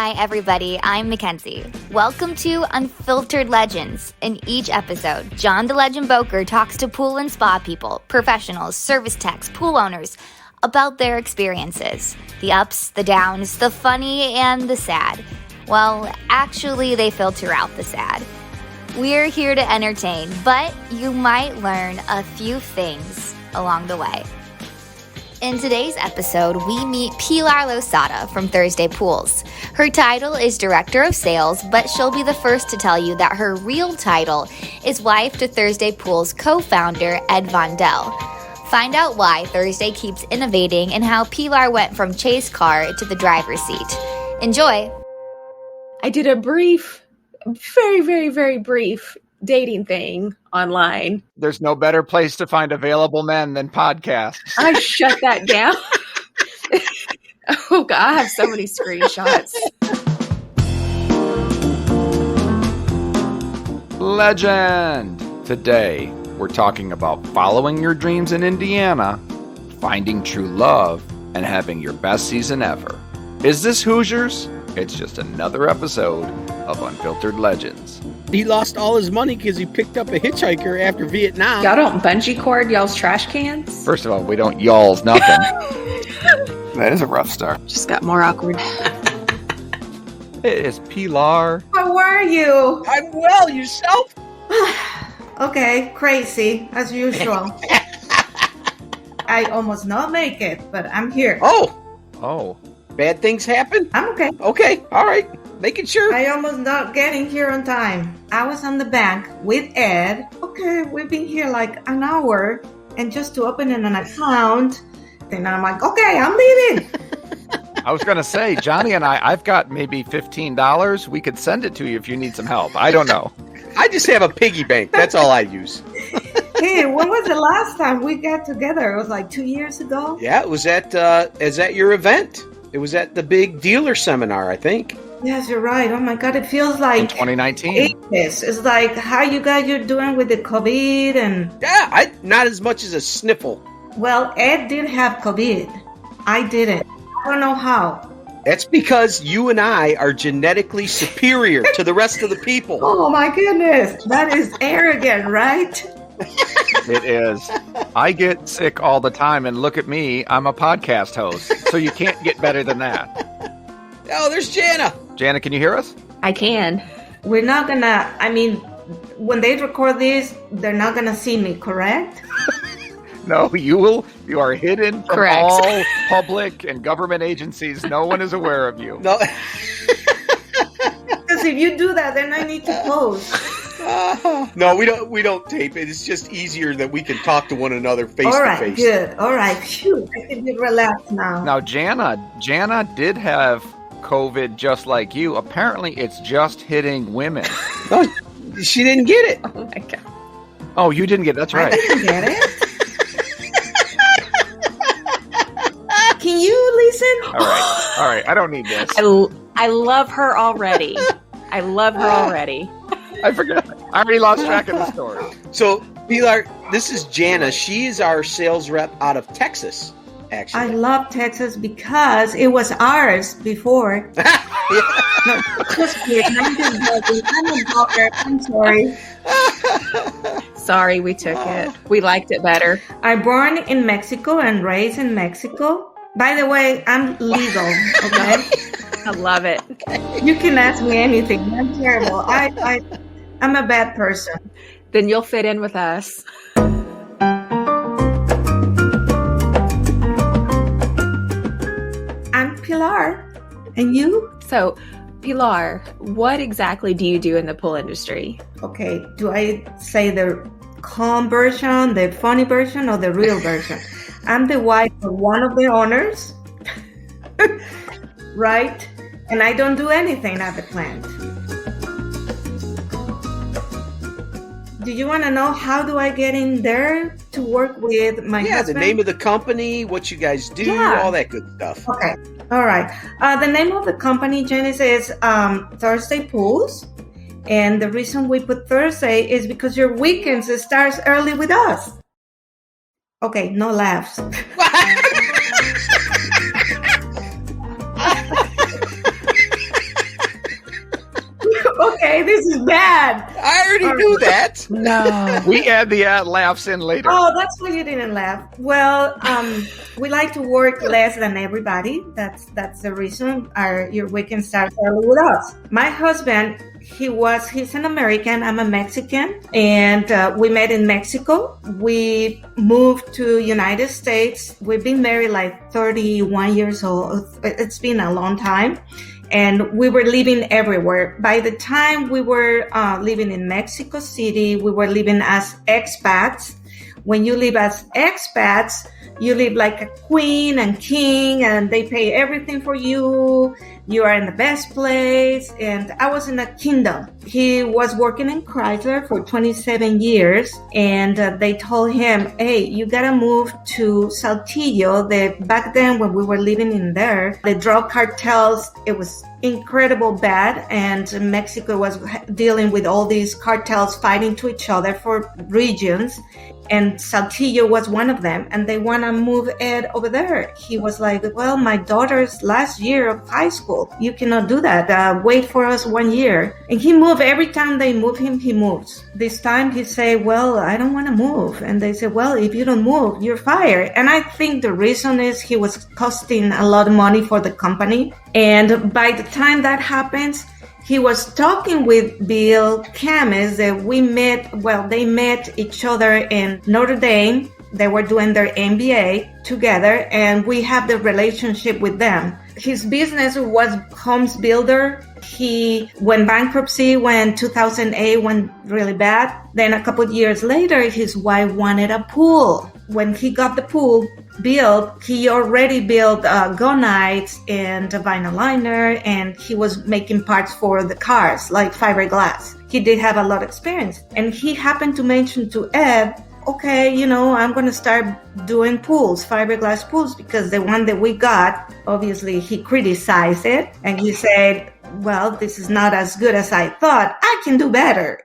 Hi, everybody. I'm Mackenzie. Welcome to Unfiltered Legends. In each episode, John the Legend Boker talks to pool and spa people, professionals, service techs, pool owners about their experiences. The ups, the downs, the funny, and the sad. Well, actually, they filter out the sad. We're here to entertain, but you might learn a few things along the way. In today's episode, we meet Pilar Losada from Thursday Pools. Her title is Director of Sales, but she'll be the first to tell you that her real title is wife to Thursday Pools co-founder Ed Vondell. Find out why Thursday keeps innovating and how Pilar went from chase car to the driver's seat. Enjoy! I did a very brief dating thing online. There's no better place to find available men than podcasts. I shut that down. Oh, God, I have so many screenshots. Legend! Today, we're talking about following your dreams in Indiana, finding true love, and having your best season ever. Is this Hoosiers? It's just another episode of Unfiltered Legends. He lost all his money because he picked up a hitchhiker after Vietnam. Y'all don't bungee cord y'all's trash cans? First of all, we don't y'all's nothing. That is a rough start. Just got more awkward. It is Pilar. How are you? I'm well, yourself? Okay, crazy as usual. I almost not make it, but I'm here. Oh. Bad things happen? I'm okay. Okay, all right. Making sure. I almost not getting here on time. I was on the bank with Ed. Okay, we've been here like an hour, and just to open an account, then I'm like, okay, I'm leaving. I was going to say, Johnny and I've got maybe $15. We could send it to you if you need some help. I don't know. I just have a piggy bank. That's all I use. Hey, when was the last time we got together? It was like 2 years ago? Yeah, it was at your event. It was at the big dealer seminar, I think. Yes, you're right. Oh my God, it feels like in 2019. Ages. It's like how you guys are doing with the COVID and Yeah, not as much as a sniffle. well, Ed did have COVID. I didn't. I don't know how. That's because you and I are genetically superior to the rest of the people. Oh my goodness, that is arrogant, right? It is. I get sick all the time, and look at me. I'm a podcast host, so you can't get better than that. Oh, there's Jana. Jana, can you hear us? I can. We're not gonna. I mean, when they record this, they're not gonna see me, correct? No, you will. You are hidden from Correct. all public and government agencies. No one is aware of you. No. Because if you do that, then I need to post. No, we don't tape it. It's just easier that we can talk to one another face All to right, face. good. All right, phew, I can be relaxed now. Now, Jana did have COVID just like you. Apparently, it's just hitting women. No, she didn't get it. Oh, my God. Oh, you didn't get it. That's I right. didn't get it. Can you listen? All right. I don't need this. I love her already. I forgot. I already lost track of the story. So, Pilar, this is Jana. She is our sales rep out of Texas, actually. I love Texas because it was ours before. No, just kidding. I'm just joking. I'm a daughter. I'm sorry. Sorry, we took it. We liked it better. I'm born in Mexico and raised in Mexico. By the way, I'm legal, okay? I love it. You can ask me anything. I'm terrible. I'm a bad person. Then you'll fit in with us. I'm Pilar. And you? So, Pilar, what exactly do you do in the pool industry? Okay, do I say the calm version, the funny version, or the real version? I'm the wife of one of the owners, right? And I don't do anything at the plant. Do you want to know how do I get in there to work with my husband? the name of the company, what you guys do, Yeah. all that good stuff. Okay, all right. The name of the company, Janice, is Thursday Pools. And the reason we put Thursday is because your weekends starts early with us. Okay, no laughs. Okay, this is bad. I already knew that. No. We add the laughs in later. Oh, that's why you didn't laugh. Well, we like to work less than everybody. That's the reason your weekend starts early with us. My husband, he's an American. I'm a Mexican, and we met in Mexico. We moved to United States. We've been married like 31 years old. It's been a long time. And we were living everywhere. By the time we were living in Mexico City, we were living as expats. When you live as expats, you live like a queen and king, and they pay everything for you. You are in the best place. And I was in a kingdom. He was working in Chrysler for 27 years. And they told him, hey, you got to move to Saltillo. Back then, when we were living in there, the drug cartels, it was incredible bad. And Mexico was dealing with all these cartels fighting to each other for regions. And Saltillo was one of them, and they want to move Ed over there. He was like, well, my daughter's last year of high school. You cannot do that. Wait for us 1 year. And he moved. Every time they move him, he moves. This time he said, well, I don't want to move. And they said, well, if you don't move, you're fired. And I think the reason is he was costing a lot of money for the company. And by the time that happens, he was talking with Bill Camis that they met each other in Notre Dame. They were doing their MBA together, and we have the relationship with them. His business was homes builder. He went bankruptcy when 2008 went really bad. Then a couple of years later, his wife wanted a pool. When he got the pool built, he already built gonites and a vinyl liner, and he was making parts for the cars like fiberglass. He did have a lot of experience. And he happened to mention to Ed, okay, I'm going to start doing pools, fiberglass pools, because the one that we got, obviously he criticized it. And he said, well, this is not as good as I thought. I can do better.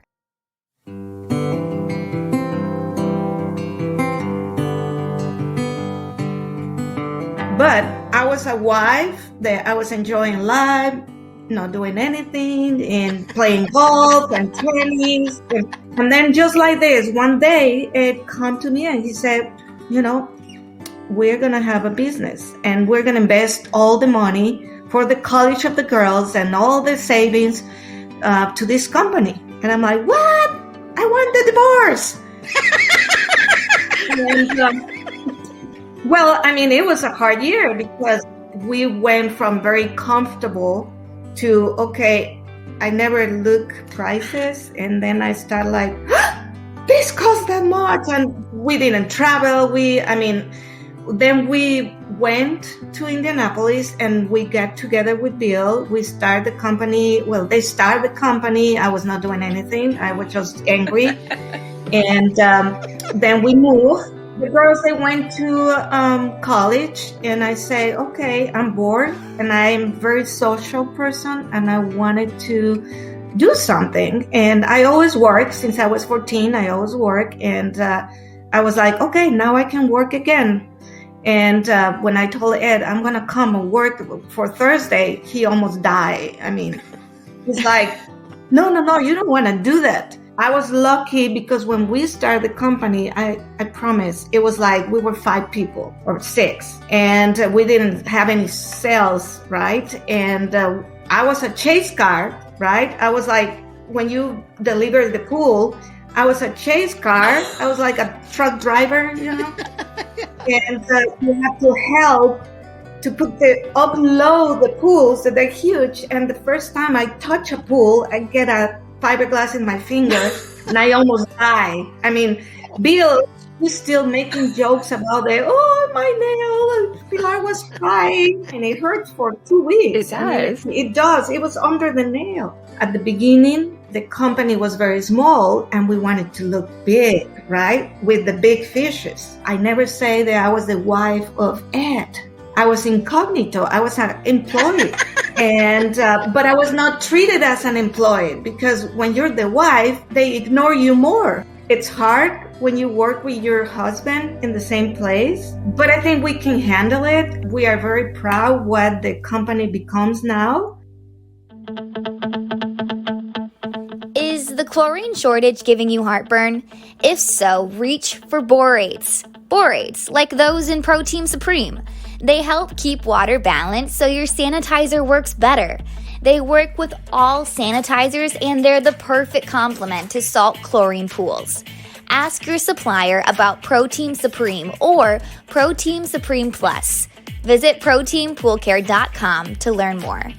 But I was a wife that I was enjoying life, not doing anything, and playing golf and tennis. And then just like this, one day it came to me and he said, we're going to have a business and we're going to invest all the money for the college of the girls and all the savings to this company. And I'm like, what? I want the divorce. Well, it was a hard year because we went from very comfortable to, okay, I never look prices. And then I started like, this costs that much. And we didn't travel. Then we went to Indianapolis and we got together with Bill. We started the company. Well, they started the company. I was not doing anything. I was just angry. And then we moved. The girls, they went to college, and I say, okay, I'm bored, and I'm a very social person, and I wanted to do something. And I always work. Since I was 14, I always work. And I was like, okay, now I can work again. And when I told Ed, I'm going to come and work for Thursday, he almost died. He's like, no, you don't want to do that. I was lucky because when we started the company, I promise, it was like we were 5 people or 6, and we didn't have any sales, right? And I was a chase car, right? I was like, when you deliver the pool, I was a chase car. I was like a truck driver, And you have to help to upload the pools that they're huge. And the first time I touch a pool, I get a fiberglass in my finger and I almost die. Bill is still making jokes about it. Oh, my nail. Pilar was crying and it hurts for 2 weeks. It does. It does. It was under the nail. At the beginning, the company was very small and we wanted to look big, right? With the big fishes. I never say that I was the wife of Ed. I was incognito. I was an employee. But I was not treated as an employee because when you're the wife, they ignore you more. It's hard when you work with your husband in the same place, but I think we can handle it. We are very proud what the company becomes now. chlorine shortage giving you heartburn? If so, reach for borates. Borates, like those in Protein Supreme. They help keep water balanced so your sanitizer works better. They work with all sanitizers and they're the perfect complement to salt chlorine pools. Ask your supplier about Protein Supreme or Protein Supreme Plus. Visit proteinpoolcare.com to learn more.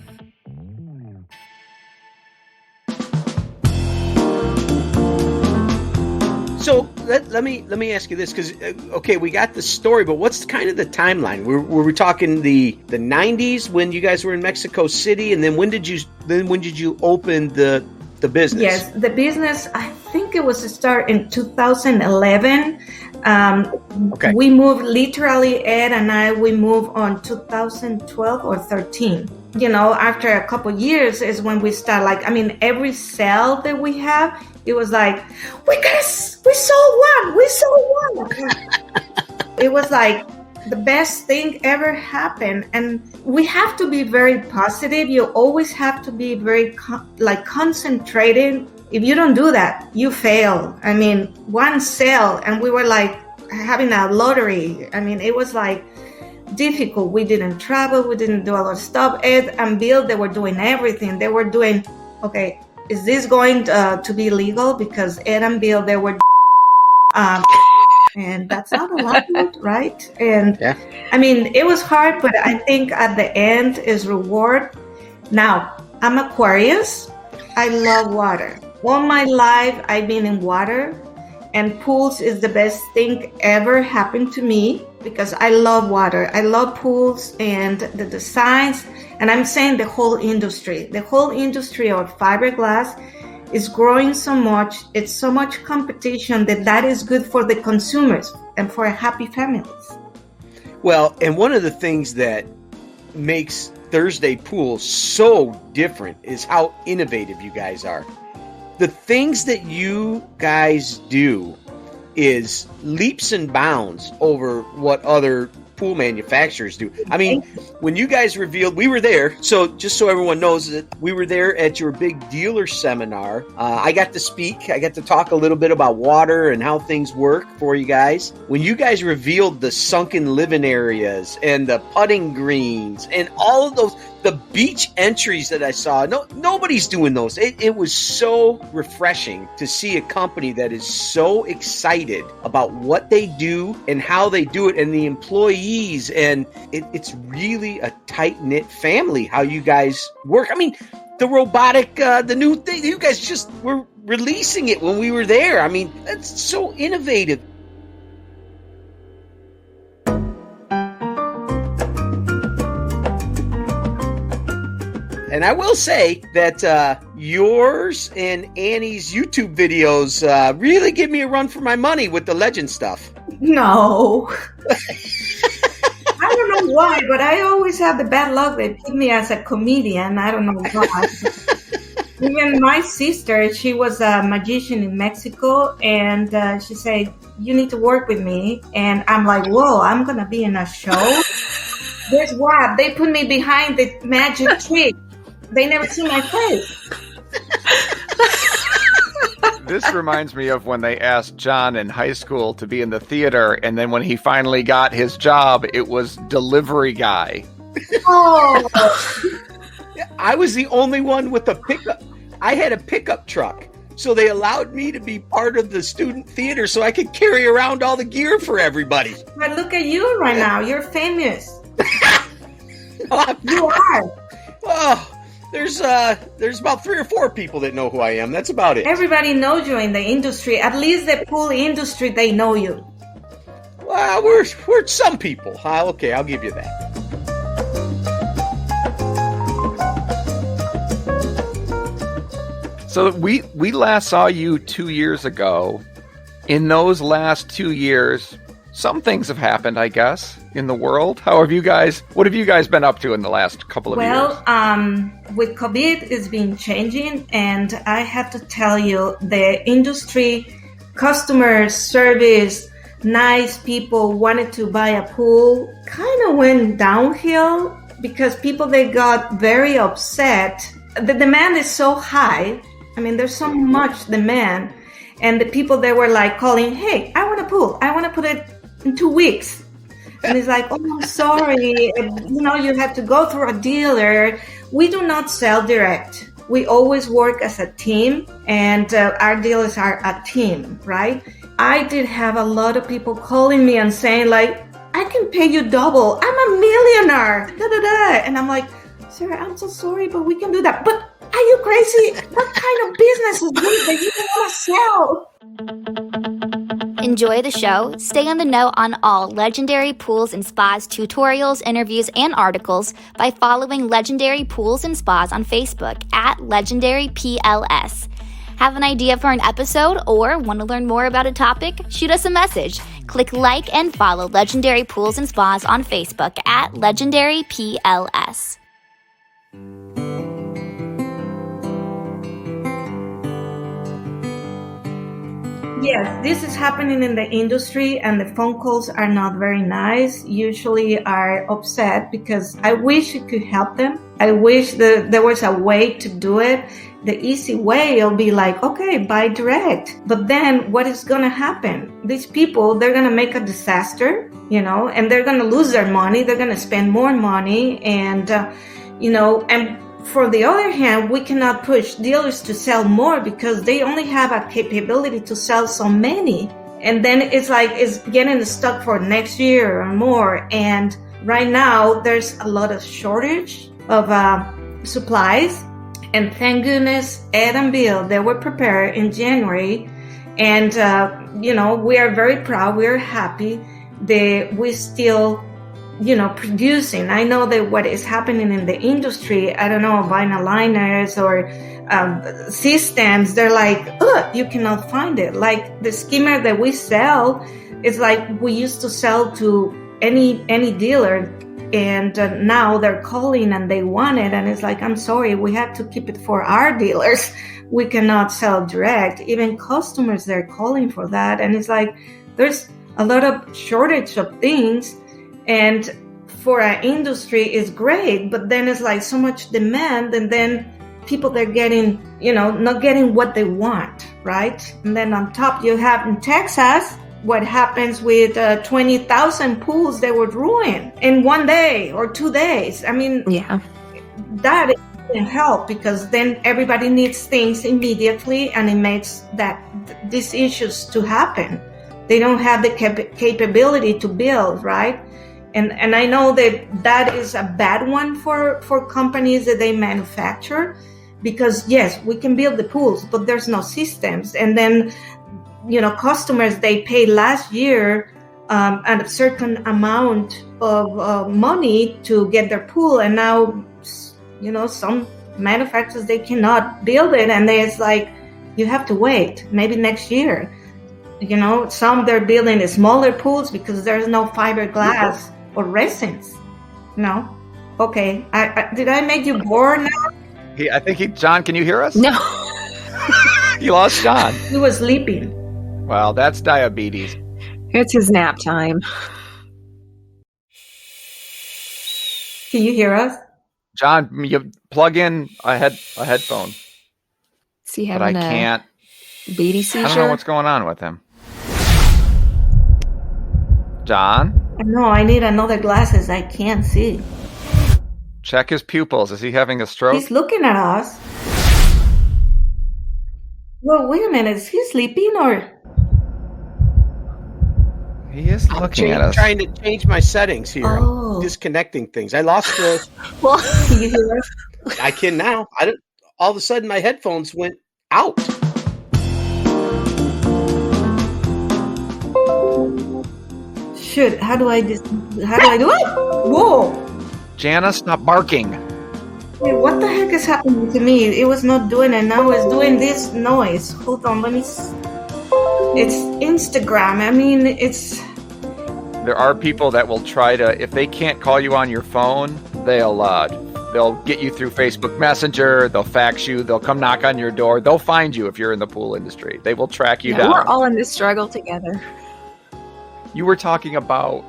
So let me ask you this, because okay, we got the story, but what's kind of the timeline? Were we talking the 90s when you guys were in Mexico City, and then when did you open the business? Yes, the business, I think it was a start in 2011. Okay. We moved, literally, Ed and I, we moved on 2012 or 13. You know, after a couple years is when we start, like, I mean, every sale that we have, it was like, we sold one. It was like the best thing ever happened. And we have to be very positive. You always have to be very concentrated. If you don't do that, you fail. I mean, one sale and we were like having a lottery. I mean, it was like difficult. We didn't travel. We didn't do a lot of stuff. Ed and Bill, they were doing everything. They were doing, okay, is this going to be legal? Because Ed and Bill, they were and that's not allowed, right? And yeah. I mean, it was hard, but I think at the end is reward. Now, I'm Aquarius. I love water. All my life, I've been in water, and pools is the best thing ever happened to me because I love water. I love pools and the designs, and I'm saying the whole industry of fiberglass is growing so much. It's so much competition that is good for the consumers and for happy families. Well, and one of the things that makes Thursday Pool so different is how innovative you guys are. The things that you guys do is leaps and bounds over what other pool manufacturers do. I mean, when you guys revealed, we were there, so just so everyone knows that we were there at your big dealer seminar. I got to speak. I got to talk a little bit about water and how things work for you guys. When you guys revealed the sunken living areas and the putting greens and all of those, the beach entries that I saw, nobody's doing those. It was so refreshing to see a company that is so excited about what they do and how they do it, and the employees, and it's really a tight-knit family how you guys work. I mean, the robotic, the new thing, you guys just were releasing it when we were there. I mean, that's so innovative. And I will say that yours and Annie's YouTube videos really give me a run for my money with the legend stuff. No. I don't know why, but I always have the bad luck. They put me as a comedian. I don't know why. Even my sister, she was a magician in Mexico, and she said, you need to work with me. And I'm like, whoa, I'm going to be in a show? Guess what? They put me behind the magic trick. They never see my face. This reminds me of when they asked John in high school to be in the theater, and then when he finally got his job, it was delivery guy. Oh. I was the only one with a pickup. I had a pickup truck, so they allowed me to be part of the student theater so I could carry around all the gear for everybody. But look at you right now. You're famous. You are. Oh. There's about 3 or 4 people that know who I am. That's about it. Everybody knows you in the industry. At least the pool industry, they know you. Well, we're some people. Okay, I'll give you that. So we last saw you 2 years ago. In those last 2 years, some things have happened, I guess, in the world. What have you guys been up to in the last couple of years? Well, with COVID, it's been changing, and I have to tell you, the industry, customer service, nice people wanted to buy a pool, kind of went downhill because people, they got very upset. The demand is so high, I mean, there's so much demand. And the people that were like calling, hey, I want a pool. I want to put it in 2 weeks. And it's like, oh, I'm sorry. You have to go through a dealer. We do not sell direct. We always work as a team, and our dealers are a team, right? I did have a lot of people calling me and saying like, I can pay you double. I'm a millionaire. Da, da, da. And I'm like, sir, I'm so sorry, but we can do that. But are you crazy? What kind of business is this that you want to sell? Enjoy the show? Stay on the note on all Legendary Pools and Spas tutorials, interviews, and articles by following Legendary Pools and Spas on Facebook at LegendaryPLS. Have an idea for an episode or want to learn more about a topic? Shoot us a message. Click like and follow Legendary Pools and Spas on Facebook at LegendaryPLS. Yes, this is happening in the industry, and the phone calls are not very nice. Usually are upset because I wish it could help them. I wish that there was a way to do it. The easy way will be like, okay, buy direct. But then what is going to happen? These people, they're going to make a disaster, and they're going to lose their money. They're going to spend more money. And, and for the other hand, we cannot push dealers to sell more because they only have a capability to sell so many. And then it's like it's getting stuck for next year or more. And right now, there's a lot of shortage of supplies. And thank goodness, Ed and Bill, they were prepared in January. And, we are very proud. We're happy that we still producing. I know that what is happening in the industry, I don't know, vinyl liners or systems, they're like, you cannot find it. Like the skimmer that we sell, it's like we used to sell to any dealer, and now they're calling and they want it. And it's like, I'm sorry, we have to keep it for our dealers. We cannot sell direct. Even customers, they're calling for that. And it's like, there's a lot of shortage of things. And for our industry, it's great, but then it's like so much demand, and then people, they're getting, not getting what they want, right? And then on top, you have in Texas, what happens with 20,000 pools that were ruined in 1 day or 2 days. I mean, Yeah. that can help because then everybody needs things immediately, and it makes these issues to happen. They don't have the capability to build, right? And I know that is a bad one for companies that they manufacture, because yes, we can build the pools, but there's no systems. And then, customers, they paid last year a certain amount of money to get their pool. And now, some manufacturers, they cannot build it. And it's like, you have to wait, maybe next year. Some they're building smaller pools because there's no fiberglass or resins. No? Okay. Did I make you bored now? I think John, can you hear us? No. You lost John. He was sleeping. Well, that's diabetes. It's his nap time. Can you hear us? John, you plug in a headphone. Is he But I having a can't. beady I seizure? don't know what's going on with him. John? No, I need another glasses. I can't see. Check his pupils. Is he having a stroke? He's looking at us. Well, wait a minute. Is he sleeping or? He is looking at us. Trying to change my settings here. Oh. I'm disconnecting things. I lost the. Well, Can you hear us? I can now. I don't. All of a sudden, my headphones went out. Shoot, how do I do it? Whoa! Jana, stop barking. Wait, what the heck is happening to me? It was not doing it. Now it's doing this noise. Hold on, let me. It's Instagram. I mean, it's. There are people that will try to, if they can't call you on your phone, they'll get you through Facebook Messenger, they'll fax you, they'll come knock on your door, they'll find you if you're in the pool industry. They will track you down. we're all in this struggle together. You were talking about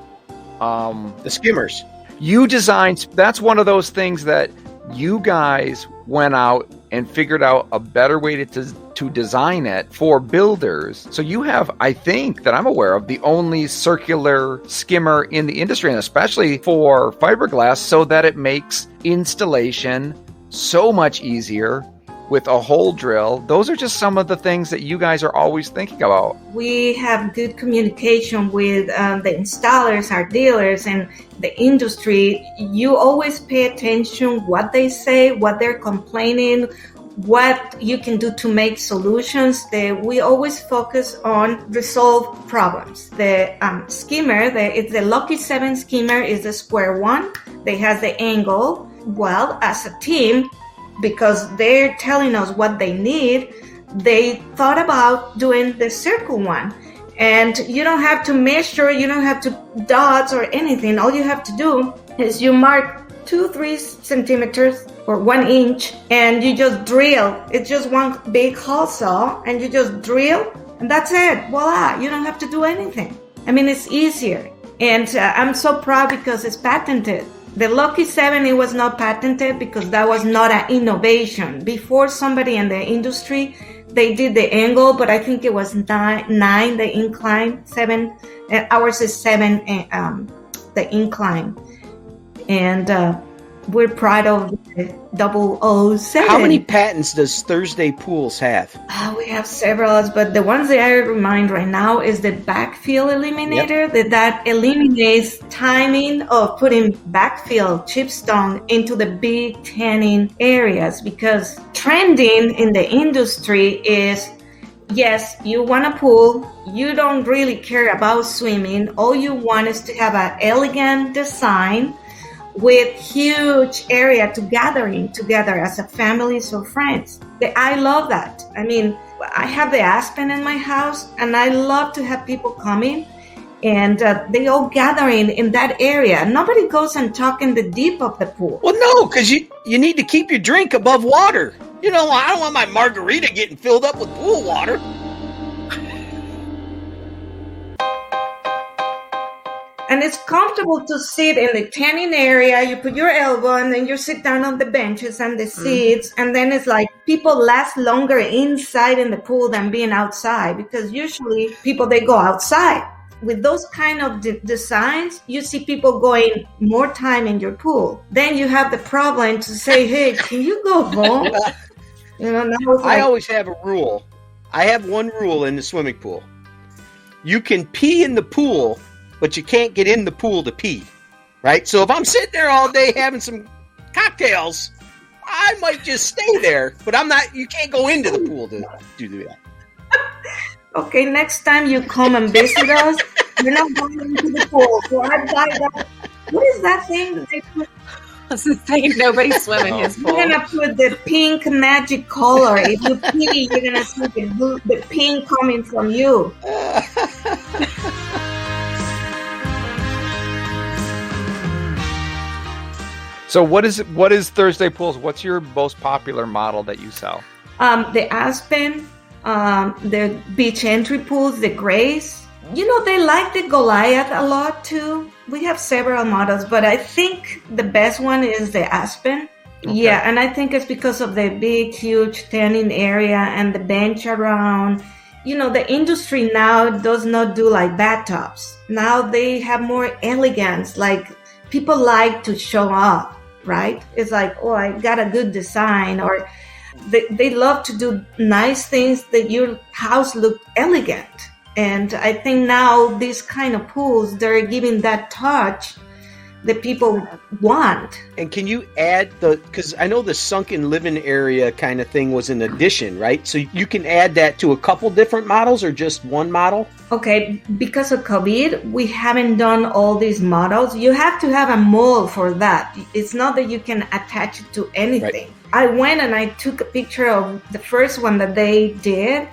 The skimmers. you designed, that's one of those things that you guys went out and figured out a better way to design it for builders. So you have, I think, that I'm aware of, the only circular skimmer in the industry, and especially for fiberglass, so that it makes installation so much easier with a hole drill. Those are just some of the things that you guys are always thinking about. We have good communication with the installers, our dealers, and the industry. You always pay attention what they say, what they're complaining, what you can do to make solutions. We always focus on resolve problems. The skimmer, it's the Lucky 7 skimmer, is the square one. They has the angle. Well, as a team, because they're telling us what they need, they thought about doing the circle one. And you don't have to measure, you don't have to dots or anything. All you have to do is you mark 2-3 centimeters or 1 inch, and you just drill. It's just one big hole saw, and you just drill, and that's it. Voila, you don't have to do anything. I mean, it's easier. And I'm so proud because it's patented. The Lucky 7, it was not patented because that was not an innovation. Before, somebody in the industry, they did the angle, but I think it was 9, the incline, 7. Ours is 7, the incline. And we're proud of the 007. How many patents does Thursday Pools have? We have several, but the ones that I remind right now is the backfill eliminator. Yep. That eliminates timing of putting backfill chipstone into the big tanning areas, because trending in the industry is, yes, you want a pool, you don't really care about swimming, all you want is to have an elegant design with huge area to gathering together as a family or friends. I love that. I mean, I have the aspen in my house, and I love to have people coming, and they all gathering in that area. Nobody goes and talk in the deep of the pool. Well, no, because you need to keep your drink above water. You know, I don't want my margarita getting filled up with pool water. And it's comfortable to sit in the tanning area. You put your elbow, and then you sit down on the benches and the seats. And then it's like people last longer inside in the pool than being outside, because usually people, they go outside. With those kind of designs, you see people going more time in your pool. Then you have the problem to say, hey, can you go home? You know, now it's I like, always have a rule. I have one rule in the swimming pool. You can pee in the pool, but you can't get in the pool to pee, right? So if I'm sitting there all day having some cocktails, I might just stay there, but I'm not. You can't go into the pool to do that. okay, next time you come and visit us, you're not going into the pool. So I buy that. What is that thing that they put? I was saying nobody's swimming his pool. You're gonna put the pink magic color. If you pee, you're gonna see the pink coming from you. So what is Thursday Pools? What's your most popular model that you sell? The Aspen, the beach entry pools, the Grace. You know, they like the Goliath a lot too. We have several models, but I think the best one is the Aspen. Okay. Yeah, and I think it's because of the big, huge tanning area and the bench around. You know, the industry now does not do like bathtubs. Now they have more elegance. Like, people like to show off. Right? It's like, oh, I got a good design, or they love to do nice things that your house look elegant. And I think now these kind of pools, they're giving that touch that people want. And can you add because I know the sunken living area kind of thing was an addition, right? So you can add that to a couple different models or just one model? Okay, because of COVID, we haven't done all these models. You have to have a mold for that. It's not that you can attach it to anything. Right. I went and I took a picture of the first one that they did.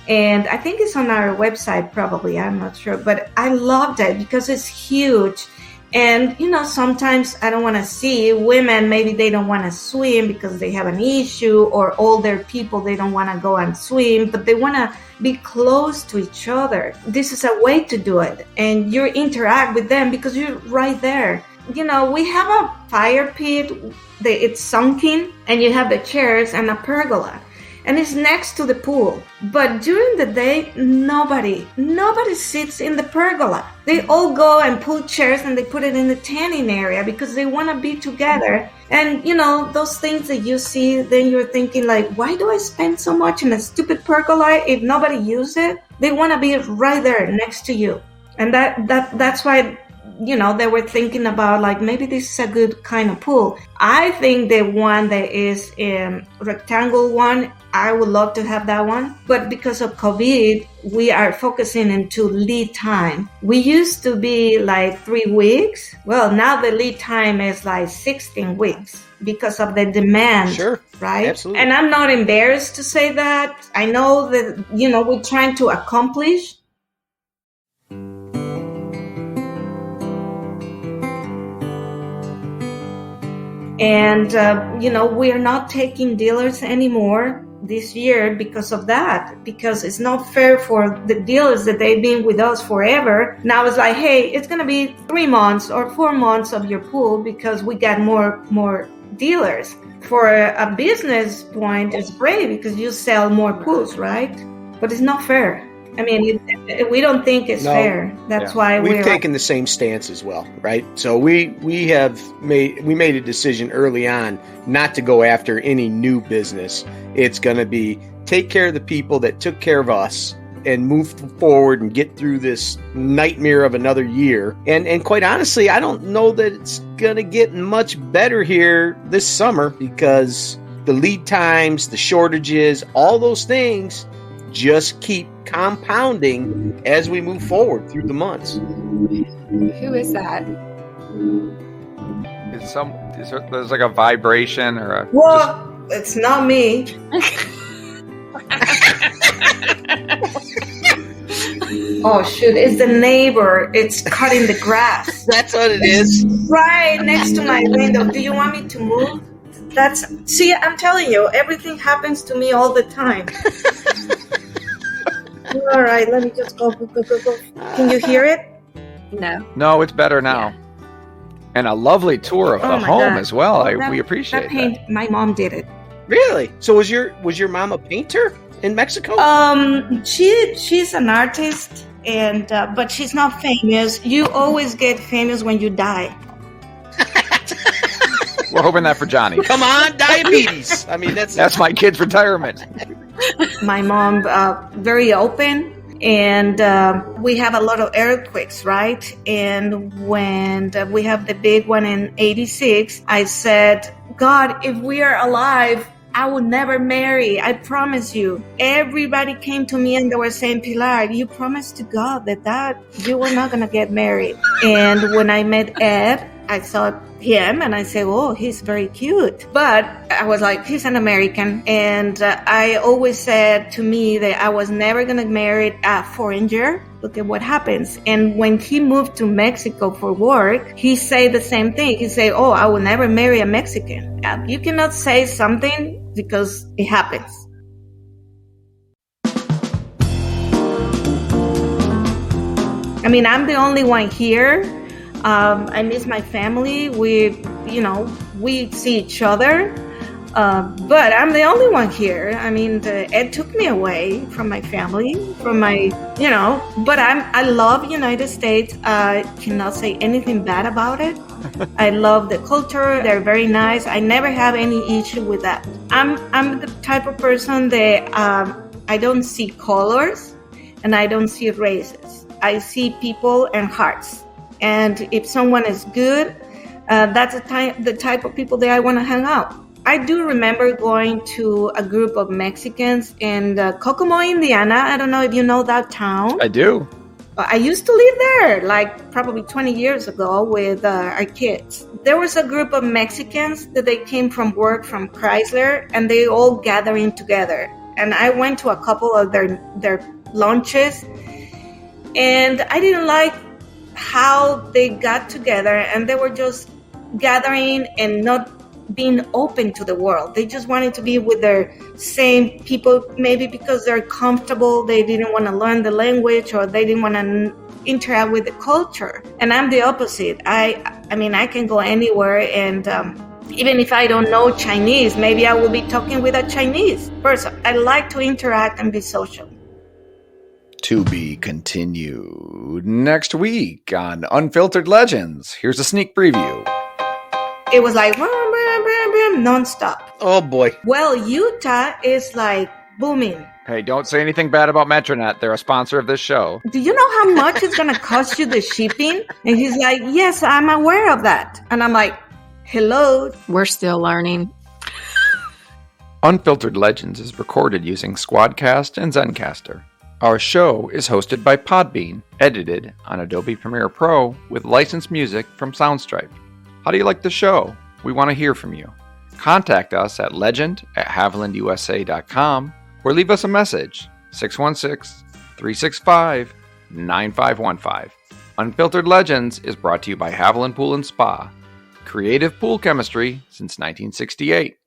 And I think it's on our website, probably. I'm not sure. But I loved it because it's huge. And, you know, sometimes I don't want to see women, maybe they don't want to swim because they have an issue, or older people, they don't want to go and swim, but they want to be close to each other. This is a way to do it. And you interact with them because you're right there. we have a fire pit. It's sunken, and you have the chairs and a pergola. And it's next to the pool. But during the day, nobody sits in the pergola. They all go and pull chairs and they put it in the tanning area because they want to be together. And, those things that you see, then you're thinking like, why do I spend so much in a stupid pergola if nobody uses it? They want to be right there next to you. And that's why, they were thinking about like, maybe this is a good kind of pool. I think the one that is rectangle one, I would love to have that one. But because of COVID, we are focusing into lead time. We used to be like 3 weeks. Well, now the lead time is like 16 weeks because of the demand. Sure. Right? Absolutely. And I'm not embarrassed to say that. I know that, we're trying to accomplish. And, we are not taking dealers anymore this year because of that, because it's not fair for the dealers that they've been with us forever. Now it's like, hey, it's going to be 3 months or 4 months of your pool because we got more dealers. For a business point, it's great because you sell more pools, right? But it's not fair. I mean, we don't think it's fair. That's why we've taken the same stance as well, right? So we made a decision early on not to go after any new business. It's going to be take care of the people that took care of us and move forward and get through this nightmare of another year. And quite honestly, I don't know that it's going to get much better here this summer because the lead times, the shortages, all those things just keep compounding as we move forward through the months. Who is that? There's like a vibration or a... Well, it's not me. Oh, shoot. It's the neighbor. It's cutting the grass. That's what it is. Right next to my window. Do you want me to move? See, I'm telling you, everything happens to me all the time. All right, let me just go. Can you hear it? No, it's better now. Yeah. And a lovely tour of the home as well. We appreciate that. My mom did it. Really? So was your mom a painter in Mexico? She's an artist, and but she's not famous. You always get famous when you die. We're hoping that for Johnny. Come on, diabetes. I mean, that's my kid's retirement. My mom, very open, and we have a lot of earthquakes, right? And when we have the big one in '86, I said, God, if we are alive, I will never marry. I promise you. Everybody came to me and they were saying, Pilar, you promised to God that you were not going to get married. And when I met Ed, I saw him and I said, oh, he's very cute. But I was like, he's an American. And I always said to me that I was never going to marry a foreigner. Look at what happens. And when he moved to Mexico for work, he said the same thing. He said, oh, I will never marry a Mexican. You cannot say something because it happens. I mean, I'm the only one here. I miss my family. We see each other. But I'm the only one here. I mean, Ed took me away from my family, but I love United States. I cannot say anything bad about it. I love the culture. They're very nice. I never have any issue with that. I'm the type of person that I don't see colors and I don't see races. I see people and hearts. And if someone is good, that's the type of people that I want to hang out. I do remember going to a group of Mexicans in Kokomo, Indiana. I don't know if you know that town. I do. I used to live there like probably 20 years ago with our kids. There was a group of Mexicans that they came from work from Chrysler and they all gathering together. And I went to a couple of their lunches and I didn't like how they got together and they were just gathering and not being open to the world. They just wanted to be with their same people, maybe because they're comfortable, they didn't want to learn the language or they didn't want to interact with the culture. And I'm the opposite. I I mean, I can go anywhere, and even if I don't know Chinese, maybe I will be talking with a Chinese person. I like to interact and be social. To be continued next week on Unfiltered Legends. Here's a sneak preview. It was like nonstop. Oh boy. Well, Utah is like booming. Hey, don't say anything bad about Metronet. They're a sponsor of this show. Do you know how much it's going to cost you the shipping? And he's like, yes, I'm aware of that. And I'm like, hello. We're still learning. Unfiltered Legends is recorded using Squadcast and Zencaster. Our show is hosted by Podbean, edited on Adobe Premiere Pro with licensed music from Soundstripe. How do you like the show? We want to hear from you. Contact us at legend@havilandusa.com or leave us a message, 616-365-9515. Unfiltered Legends is brought to you by Haviland Pool & Spa. Creative pool chemistry since 1968.